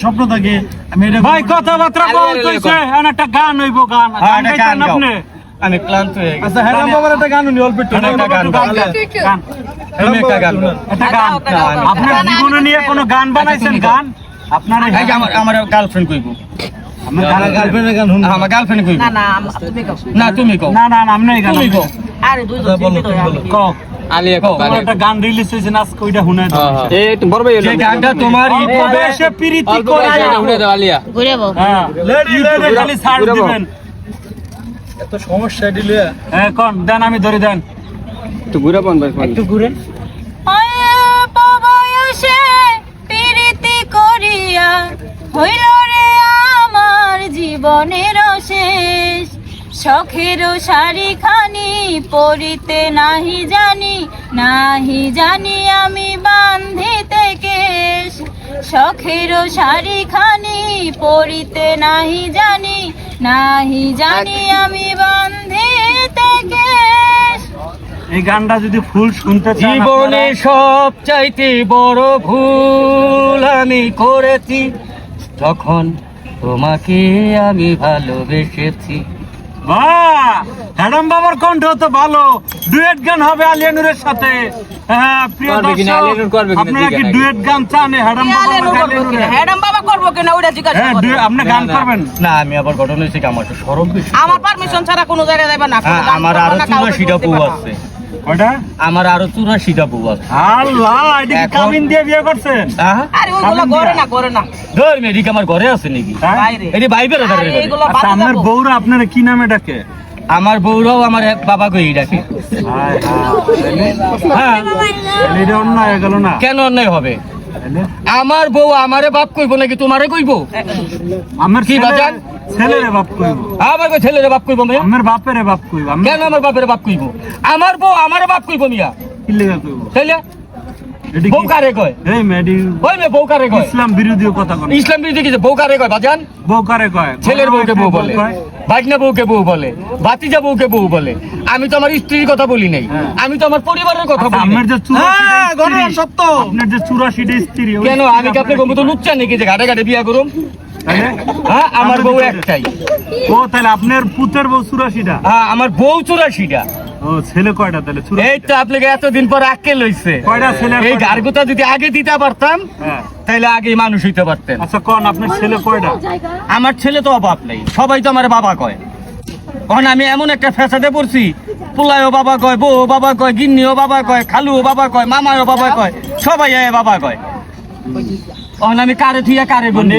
স্বপ্ন থাকে আমি ভাই কথাবার্তা বলতেছে একটা গান হইব গান আপনি আমি ক্লান্ত হয়ে গেছি। আচ্ছা হ্যাঁ বাবার একটা গান উনি অল্প একটু একটা গান তুমি একটা গান একটা গান আপনার জীবনে নিয়ে কোনো গান বানাইছেন গান আপনার আমার গার্লফ্রেন্ড কইব আমার গার্লফ্রেন্ডের গান শুনুন আমার গার্লফ্রেন্ড কইব না তুমি না তুমি কও কও না না আপনি গান তুমি কও আরে দুইজন শিল্পী তো আমি কও আলিয়া তোমার একটা গান রিলিজ হয়েছে আজকে ওইটা শুনে দাও এই একটু বড় ভাই যে গানটা তোমার তবে সে প্রীতি করে শুনে দাও আলিয়া ঘুরে বল হ্যাঁ ইউটিউবে খালি সার্চ দিবেন এত সমস্যা দিলে হ্যাঁ কোন দেন আমি ধরে দেন একটু ঘুরে পান ভাই একটু ঘুরেন অল্প বয়সে প্রীতি করিয়া হইল রে আমার জীবনের শেষ শখের শাড়ি খানি পরিতে নাহি জানি আমি বান্ধিতে কেশ শখের শাড়ি খানি পরিতে নাহি জানি আমি বান্ধিতে কেশ। এই গানটা যদি ফুল শুনতে চান জীবনে সব চাইতে বড় ভুল আমি করেছি তখন তোমাকে আমি ভালোবেসেছি। বাহ ম্যাডাম বাবার কণ্ঠ তো ভালো ডুয়েট গান হবে আলিয়া নূরের সাথে হ্যাঁ প্রিয় করবে কিনা, দর্শক আলিয়া নূর করবে কিনা আপনারা কি জিজ্ঞাসা ডুয়েট গান চান ম্যাডাম বাবা ম্যাডাম বাবা করবো কিনা ওটা জিজ্ঞাসা হ্যাঁ করো। আপনি গান করবেন না আমি আবার ঘটনা হয়েছে কি আমার তো সরব বেশি। আমার পারমিশন ছাড়া কোনো জায়গায় যাবে না কোনো গান আমার করবো আরো না, কাউকে 84টা বলতে বউ পারবো না। আছে ওটা আমার আরো 84টা বউ আছে। আল্লাহ এটা কি এখন- কাবিন দিয়ে বিয়ে করছেন হ্যাঁ আরে ওইগুলো করে না ধর মেডিক আমার ঘরে আছে নাকি হ্যাঁ? বাইরে এটি বাইবের আরে এইগুলো আচ্ছা বাদ আপনার দাও। বউরা আপনারা কি নামে ডাকে আমার বউরাও আমার এক বাবা কই ডাকে। হায় হ্যাঁ এটা অন্য হয়ে গেল না কেন অন্যায় হবে তাহলে? আমার বউ আমারে বাপ কইব নাকি তোমারে কইব আমার কি বাজান? ছেলেরে বাপ কইব আমার কই ছেলেরে বাপ কইব মিয়া আমার বাপেরে বাপ কইব আমি কেন আমার বাপের বাপ কইব আমার বউ আমারে বাপ কইব মিয়া কি লেগে কইব তাইলে এটা কি বউ কারে কয় এই মেডি ওই মে বউ কারে কয় ইসলাম বিরোধী কথা কোন ইসলাম বিরোধী কি বউ কারে কয় বাজান বউ কারে কয় ছেলের বউকে বউ বলে কয়? ভাগনা বউকে বউ বলে ভাতিজা বউকে বউ বলে আমি তো আমার স্ত্রীর কথা বলি নাই হ্যাঁ। আমি তো আমার পরিবারের কথা আচ্ছা, বলি আমার নাই। যে 84 হ্যাঁ, ঘটনা সত্য। আপনার যে 84টা স্ত্রী ওই কেন স্ত্রী আমি কি আপনার আপনার মতো লুচ্চা নাকি যে ঘাটে ঘাটে বিয়া করুম তাহলে? হ্যাঁ আমার আপনার বউ ভিতরে- একটাই ও তাহলে আপনার পুতের বউ 84টা হ্যাঁ আমার বউ 84টা ও ছেলে কয়টা তাহলে 84 এই তো আপনাকে এতদিন পর আক্কেল হইছে কয়টা ছেলে আর এই কয়টা? গার্গতা যদি আগে দিতে পারতাম হ্যাঁ তাহলে আগে মানুষ হইতে পারতেন আচ্ছা কোন আপনার ছেলে কয়টা আমার ছেলে তো অভাব নেই সবাই তো আমার বাবা কয় কারণ আমি এমন একটা ফ্যাসাদে পড়ছি পোলায়ও বাবা কয় বউ বাবা কয় গিন্নিও বাবা কয় খালুও বাবা কয় মামাও বাবা কয় সবাই বাবা কয় তখন আমি কারে থুইয়া কারে বলি